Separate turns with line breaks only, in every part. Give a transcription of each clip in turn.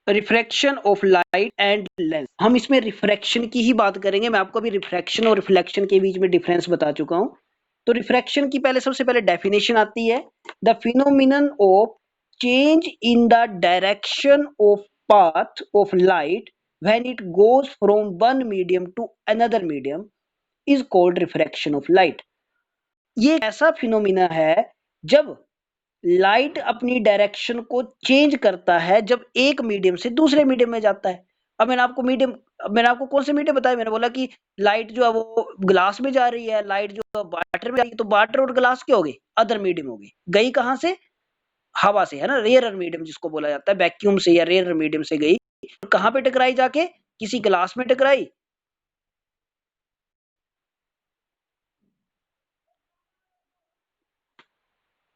Refraction of light and lens. हम इसमें refraction की ही बात करेंगे। मैं आपको अभी रिफ्रैक्शन और रिफ्लेक्शन के बीच में डिफरेंस बता चुका हूं। तो रिफ्रैक्शन की पहले सबसे पहले डेफिनेशन आती है, the phenomenon of change in the direction of path of light when it goes from one medium to another medium is called refraction of light. ये ऐसा फिनोमिना है जब लाइट अपनी डायरेक्शन को चेंज करता है जब एक मीडियम से दूसरे मीडियम में जाता है। अब मैंने आपको कौन से मीडियम बताया, मैंने बोला कि लाइट जो है वो ग्लास में जा रही है, लाइट जो है वाटर में जा रही है, तो वाटर और ग्लास क्या हो गए, अदर मीडियम हो गए। गई कहां से, हवा से, है ना, रेयर मीडियम जिसको बोला जाता है, वैक्यूम से या रेयर मीडियम से गई। कहां पे टकराई, जाके किसी ग्लास में टकराई।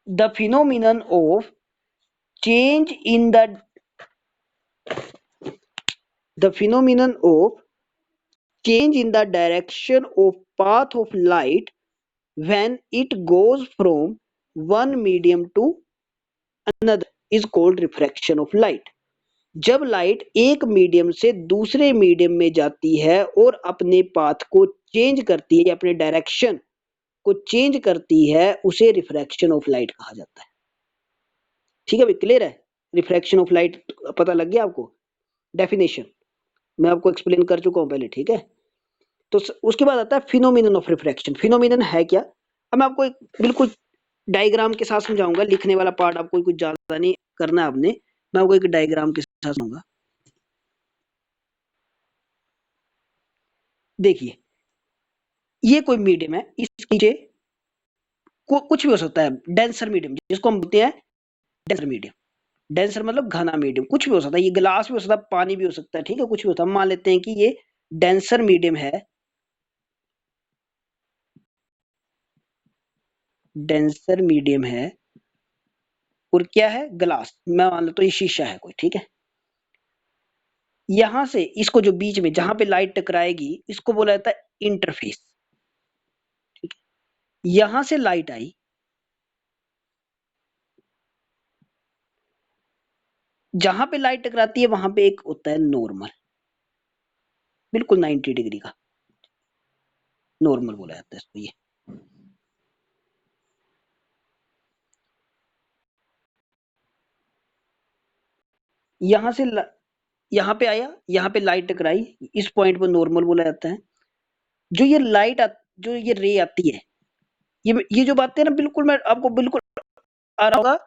The phenomenon of change in the phenomenon of change in the direction of path of light when it goes from one medium to another is called refraction of light। जब लाइट एक medium से दूसरे medium में जाती है और अपने path को चेंज करती है या अपने डायरेक्शन को चेंज करती है, उसे रिफ्रैक्शन ऑफ लाइट कहा जाता है। ठीक है भाई, क्लियर है? रिफ्रैक्शन ऑफ लाइट पता लग गया आपको? डेफिनेशन मैं आपको एक्सप्लेन कर चुका हूं पहले, ठीक है। तो उसके बाद आता है फिनोमिनन ऑफ रिफ्रैक्शन। फिनोमिनन है क्या? अब मैं आपको एक बिल्कुल डायग्राम के साथ समझाऊंगा। लिखने वाला पार्ट आपको कुछ ज्यादा नहीं करना है आपने, मैं आपको एक डायग्राम के साथ समझाऊंगा। देखिए, ये कोई मीडियम है, इसके नीचे कुछ भी हो सकता है, डेंसर मीडियम जिसको हम बोलते हैं डेंसर मीडियम। डेंसर मतलब घना मीडियम, कुछ भी हो सकता है, ये ग्लास भी हो सकता है, पानी भी हो सकता है, ठीक है, कुछ भी होता है। हम मान लेते हैं कि ये डेंसर मीडियम है, डेंसर मीडियम है, और क्या है, ग्लास। मैं मान लेता हूं ये शीशा है कोई, ठीक है। यहां से इसको जो बीच में जहां पे लाइट टकराएगी इसको बोला जाता है इंटरफेस, ठीक है। यहां से लाइट आई, जहां पे लाइट टकराती है वहां पे एक होता है नॉर्मल, बिल्कुल 90 डिग्री का नॉर्मल बोला जाता है इसको। ये यहां से यहां पे आया, यहां पे लाइट टकराई, इस पॉइंट पर नॉर्मल बोला जाता है। जो ये जो ये रे आती है, ये जो बातें ना बिल्कुल मैं आपको बिल्कुल आ रहा होगा,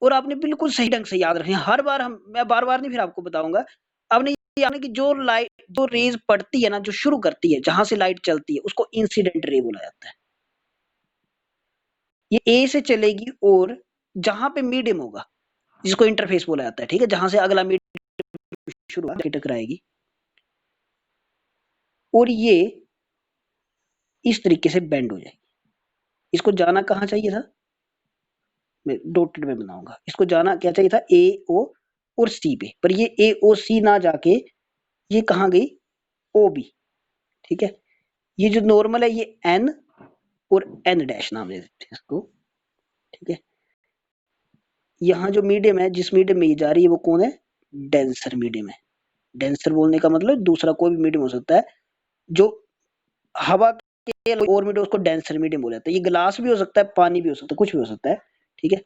और आपने बिल्कुल सही ढंग से याद रखनी है। हर बार मैं बार बार नहीं फिर आपको बताऊंगा। आपने ये यानी कि जो रेज पड़ती है ना, जो शुरू करती है जहां से लाइट चलती है, उसको इंसिडेंट रे बोला जाता है। ये ए से चलेगी और जहां पे मीडियम होगा जिसको इंटरफेस बोला जाता है, ठीक है, जहां से अगला मीडियम शुरू टकराएगी, और ये इस तरीके से बेंड हो जाएगी। इसको जाना कहाँ चाहिए था, मैं डॉटेड में बनाऊंगा। इसको जाना क्या चाहिए था, ए ओ और सी पे, पर ये ए ओ सी ना जाके ये कहाँ गई, ओ बी, ठीक है। ये जो नॉर्मल है ये एन और एन डैश नाम दे देते हैं इसको, ठीक है। यहाँ जो मीडियम है, जिस मीडियम में ये जा रही है वो कौन है, डेंसर मीडियम है। डेंसर बोलने का मतलब दूसरा कोई भी मीडियम हो सकता है जो हवा के और मीडियम, उसको डेंसर मीडियम बोला जाता है। ये ग्लास भी हो सकता है, पानी भी हो सकता है, कुछ भी हो सकता है, ठीक है।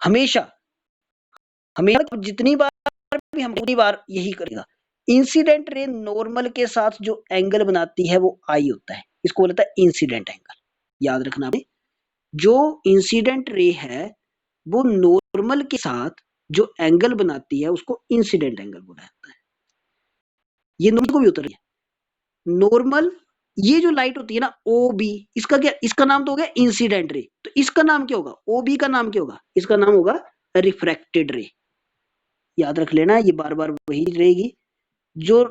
हमेशा हमेशा जितनी बार भी हम उतनी बार यही करेगा। इंसिडेंट रे नॉर्मल के साथ जो एंगल बनाती है वो आई होता है, इसको बोलता है इंसिडेंट एंगल। याद रखना आपने, जो इंसिडेंट रे है वो नॉर्मल के साथ जो एंगल बनाती है उसको इंसिडेंट एंगल बोला जाता है। ये नॉर्मल को भी उतर रही है, नॉर्मल ये जो लाइट होती है ना ओ बी, इसका क्या, इसका नाम तो हो गया इंसिडेंट रे, तो इसका नाम क्या होगा, ओ बी का नाम क्या होगा, इसका नाम होगा रिफ्रैक्टेड रे। याद रख लेना, ये बार बार वही रहेगी। जो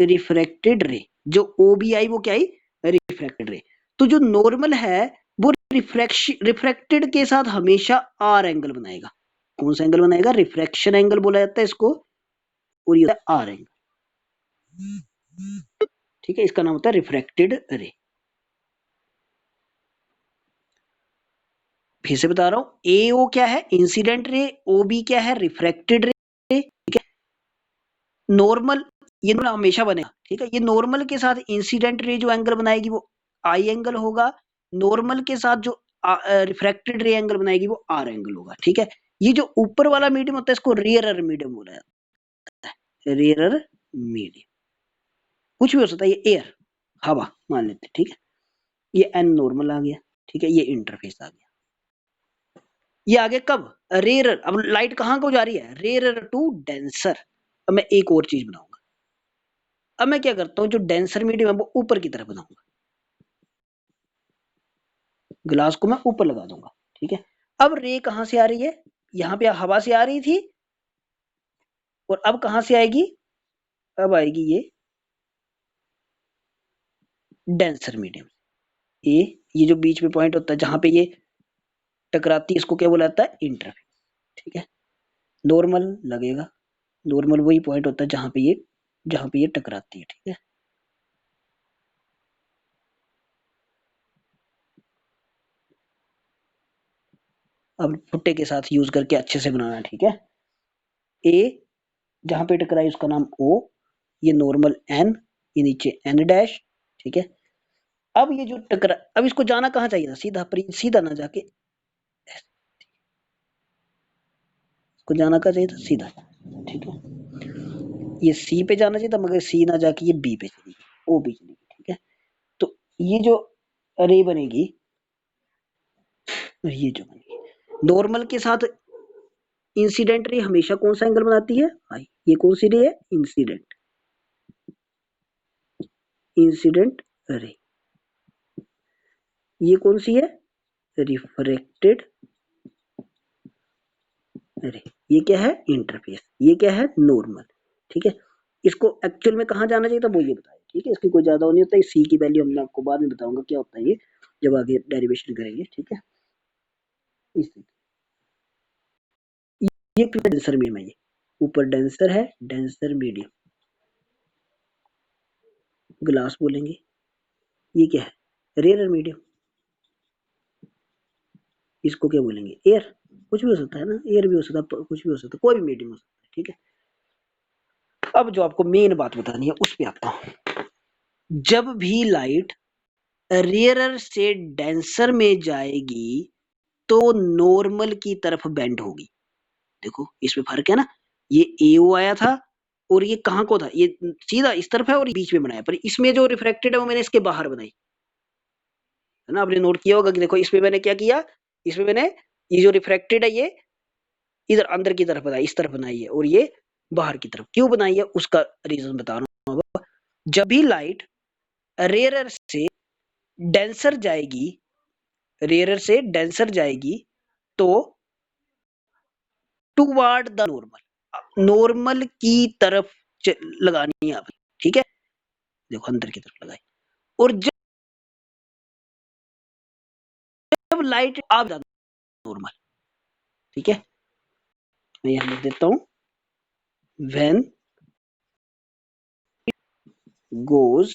रिफ्रैक्टेड रे, जो ओ बी आई वो क्या आई, रिफ्रैक्टेड रे। तो जो नॉर्मल है वो रिफ्रैक्टेड के साथ हमेशा आर एंगल बनाएगा। कौन सा एंगल बनाएगा, रिफ्रैक्शन एंगल बोला जाता है इसको, और ये आर एंगल, ठीक है। इसका नाम होता है रिफ्रैक्टेड रे। फिर से बता रहा हूं, ए ओ क्या है, इंसिडेंट रे, ओ बी क्या है, रिफ्रैक्टेड रे, ठीक है। नॉर्मल, ये हमेशा बनेगा, ठीक है। ये नॉर्मल के साथ इंसिडेंट रे जो एंगल बनाएगी वो आई एंगल होगा, नॉर्मल के साथ जो रिफ्रैक्टेड रे एंगल बनाएगी वो आर एंगल होगा, ठीक है। ये जो ऊपर वाला मीडियम होता है इसको रियरर मीडियम बोला जाता है, रियरर मीडियम। कुछ भी हो सकता है, ये एयर, हवा मान लेते हैं, ठीक है। ये एन नॉर्मल आ गया, ठीक है, ये इंटरफेस आ गया। ये आगे कब, रेरर, अब लाइट कहां को जा रही है, रेरर टू डेंसर। अब मैं एक और चीज बनाऊंगा, अब मैं क्या करता हूं, जो डेंसर मीडियम है वो ऊपर की तरफ बनाऊंगा, ग्लास को मैं ऊपर लगा दूंगा, ठीक है। अब रे कहां से आ रही है, यहां पे हवा से आ रही थी, और अब कहां से आएगी, अब आएगी ये डेंसर मीडियम, ये जो बीच में पॉइंट होता है जहां पे ये टकराती है इसको क्या बोला जाता है, इंटरफेस, ठीक है। नॉर्मल लगेगा, नॉर्मल वही पॉइंट होता है जहां पे ये टकराती है, ठीक है। अब फुट्टे के साथ यूज करके अच्छे से बनाना, ठीक है। ए जहां पे टकराई उसका नाम ओ, ये नॉर्मल एन, ये नीचे एन डैश, ठीक है। अब ये जो टकरा, अब इसको जाना कहाँ चाहिए था, सीधा सीधा ना जाके इसको जाना कहाँ चाहिए था, सीधा, ठीक है। ये सी पे जाना चाहिए था मगर सी ना जाके ये बी पे चली गई, ओ बी चली गई, ठीक है। तो ये जो रे बनेगी, ये जो बनेगी नॉर्मल के साथ इंसिडेंट रे हमेशा कौन सा एंगल बनाती है, आई। ये कौन सी रे है, इंसिडेंट, इंसिडेंट रे। ये कौन सी है, रिफ्रैक्टेड रे। ये क्या है, इंटरफेस, ये क्या है, नॉर्मल, ठीक है। इसको एक्चुअल में कहाँ जाना चाहिए था वो ये बताया, ठीक है। इसकी कोई ज्यादा नहीं होता है, सी की वैल्यू मैं आपको बाद में बताऊंगा क्या होता है ये, जब आगे डेरिवेशन करेंगे, ठीक है। ये डेंसर मीडियम है, ये ऊपर डेंसर है, डेंसर मीडियम, ग्लास बोलेंगे। ये क्या है, रेयर मीडियम, इसको क्या बोलेंगे, एयर। कुछ भी हो सकता है ना, एयर भी हो सकता है, कुछ भी हो सकता है, कोई भी मीडियम हो सकता है, ठीक है। अब जो आपको मेन बात बतानी है उस पे आता हूं, जब भी लाइट रेयरर से डेंसर में जाएगी तो नॉर्मल की तरफ बेंड होगी। देखो इसमें फर्क है ना, ये एओ आया था और ये कहां को था, ये सीधा इस तरफ है और बीच में बनाया, पर इसमें जो रिफ्लेक्टेड है वो मैंने इसके बाहर बनाई, है ना। आपने नोट किया होगा कि देखो इसमें मैंने क्या किया, इसमें मैंने ये जो रिफ्लेक्टेड है ये इधर अंदर की तरफ बनाई, इस तरफ बनाई है, और ये बाहर की तरफ क्यों बनाई है उसका रीजन बता रहा हूं। जब भी लाइट रेयरर से डेंसर जाएगी, रेयरर से डेंसर जाएगी तो टूवर्ड द नॉर्मल, नॉर्मल की तरफ लगानी है आपने, ठीक है। देखो अंदर की तरफ लगाई, और जब लाइट आप नॉर्मल, ठीक है। मैं यहां लिख देता हूं, व्हेन गोज